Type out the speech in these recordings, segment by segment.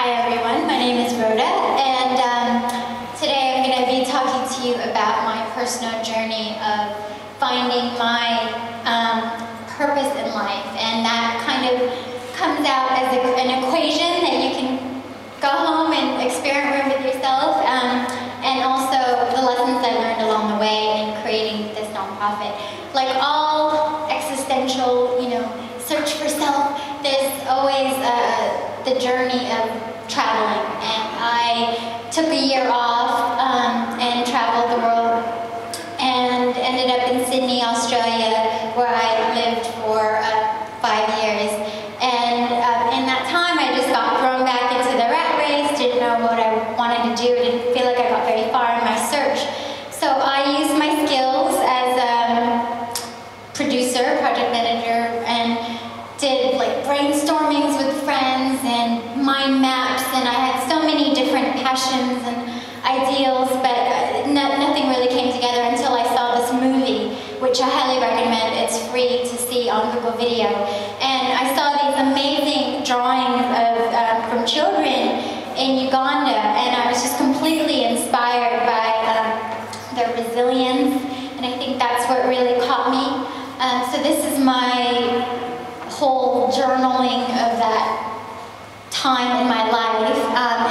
Hi everyone, my name is Rhoda, and today I'm going to be talking to you about my personal journey of finding my purpose in life, and that kind of comes out as an equation that you can go home and experiment with yourself, and also the lessons I learned along the way in creating this nonprofit. Like all existential, search for self, there's always the journey of traveling, and I took a year off and traveled the world and ended up in Sydney, Australia, where I lived for 5 years. And in that time I just got thrown back into the rat race, didn't know what I wanted to do, didn't feel like I got very far in my search. So I used my skills as a producer, project manager, and did like brainstormings with friends and mind maps, and I had so many different passions and ideals, but nothing really came together until I saw this movie, which I highly recommend. It's free to see on Google Video, and I saw these amazing drawings of from children in Uganda, and I was just completely inspired by their resilience, and I think that's what really caught me. So this is my whole journaling of that time in my life,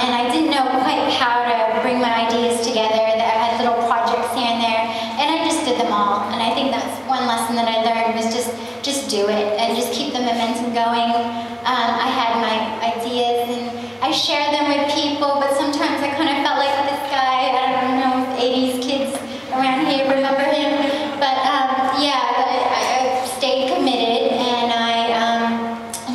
and I didn't know quite how to bring my ideas together. I had little projects here and there, and I just did them all. And I think that's one lesson that I learned, was just do it and just keep the momentum going. I had my ideas and I share them with people, but sometimes I kind of felt like this guy, I don't know if 80s kids around here remember him, but yeah, I stayed committed, and I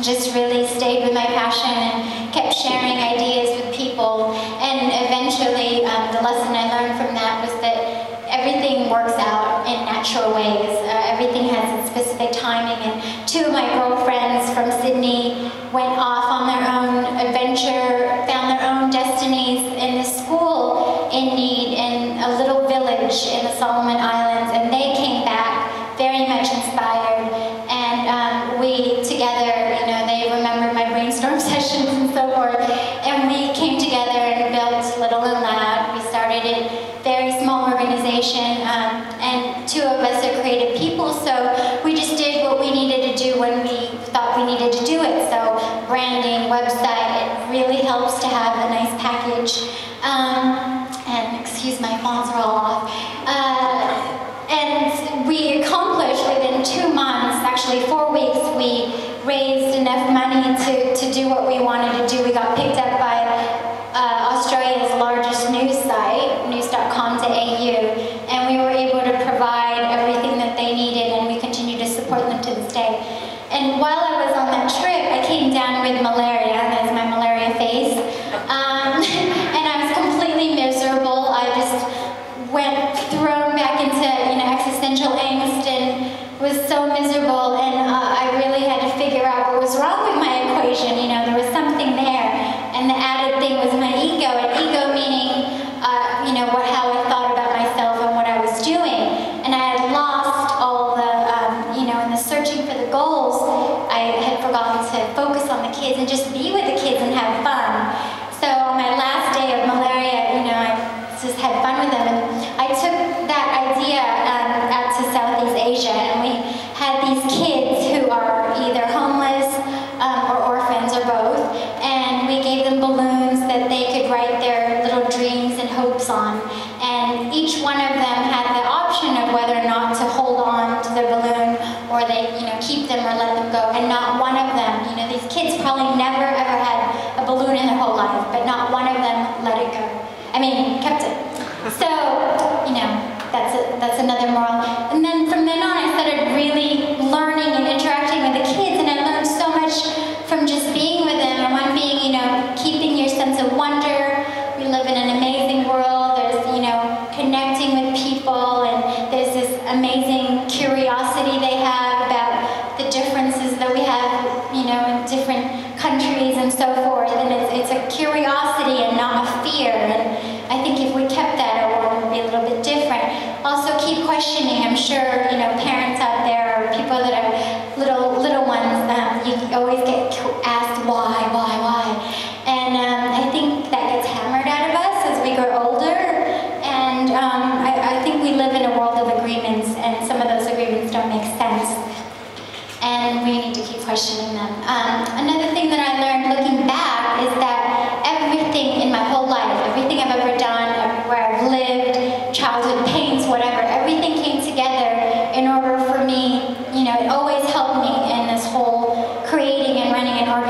just really stayed with my passion and kept sharing ideas with people. And eventually, the lesson I learned from that was that everything works out in natural ways. Everything has its specific timing, and two of my girlfriends from Sydney went off on their own adventure, found their own destinies in a school in need in a little village in the Solomon Islands, and they came back very much inspired, and we together, they remembered my brainstorm sessions and so forth, and we came together and built Little and Loud. We started a very small organization, and two of us are creative people, so we just did what we needed to do when we thought we needed to do it. So branding, website, it really helps to have a nice package, and excuse my fonts are all off. And we accomplished within 2 months, actually 4 weeks, we raised enough money to do what we wanted to do. We got picked up by Australia's largest news site, news.com.au, and we were able to provide everything that they needed, and we continue to support them to this day. And while I was on that trip, I came down with malaria, that's my malaria face, and I was completely miserable. I just went thrown back into existential angst and was so miserable, and I really had to figure out what was wrong with my equation. There was something there, and the added thing was my ego, and ego meaning how I thought about myself and what I was doing, and I had lost all the in the searching for the goals, I had forgotten to focus on the kids and just be with the kids and have fun. So on my last day of malaria, I just had fun with them, and I took that idea out to Southeast Asia, and we had these kids who are either homeless or orphans or both, and we gave them balloons that they could write their little dreams and hopes on, and each one of them had the option of whether or not to hold on to their balloon, or they keep them or let them go, and not one of them, these kids probably never ever had a balloon in their whole life, but not one of them let it go. Kept it. So, that's another moral. And then from then on, I started really learning and interacting with the kids, and I learned so much from just being with them. And one being, keeping your sense of wonder. We live in an amazing world. There's, connecting with people, and there's this amazing curiosity they have about the differences that we have, in different countries and so forth. And it's a curiosity and not a fear. And I think if we kept that, our world would be a little bit different. Also, keep questioning. I'm sure, parents out there, or people that are little ones, you always get asked why, and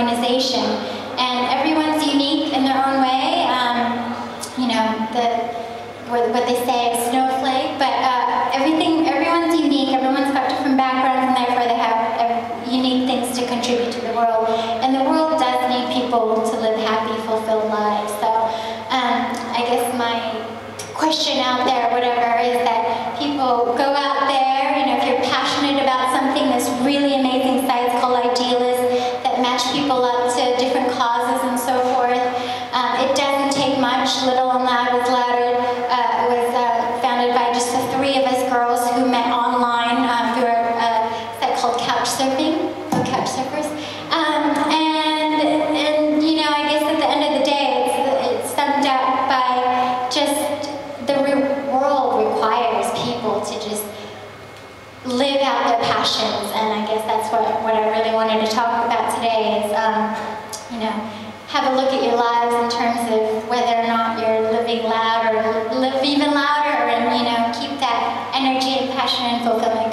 organization. And everyone's unique in their own way. You know, what they say is snowflake, but everyone's unique. Everyone's got different backgrounds, and therefore they have unique things to contribute to the world. And the world does need people to live happy, fulfilled lives. So I guess my question out there, whatever, is that people go out there, you know, if you're passionate about something, there's really amazing sites called Idealists that match people up to different causes and so forth. It doesn't take much. Little and Loud was founded by just the three of us girls who met online through a site called Couch Surfing, or Couch Surfers. And you know, I guess at the end of the day, it's summed up by just the world requires people to just live out their passions, and I guess that's what I really wanted to talk about today is, you know, have a look at your lives in terms of whether or not you're living loud or live even louder, and, you know, keep that energy and passion and fulfillment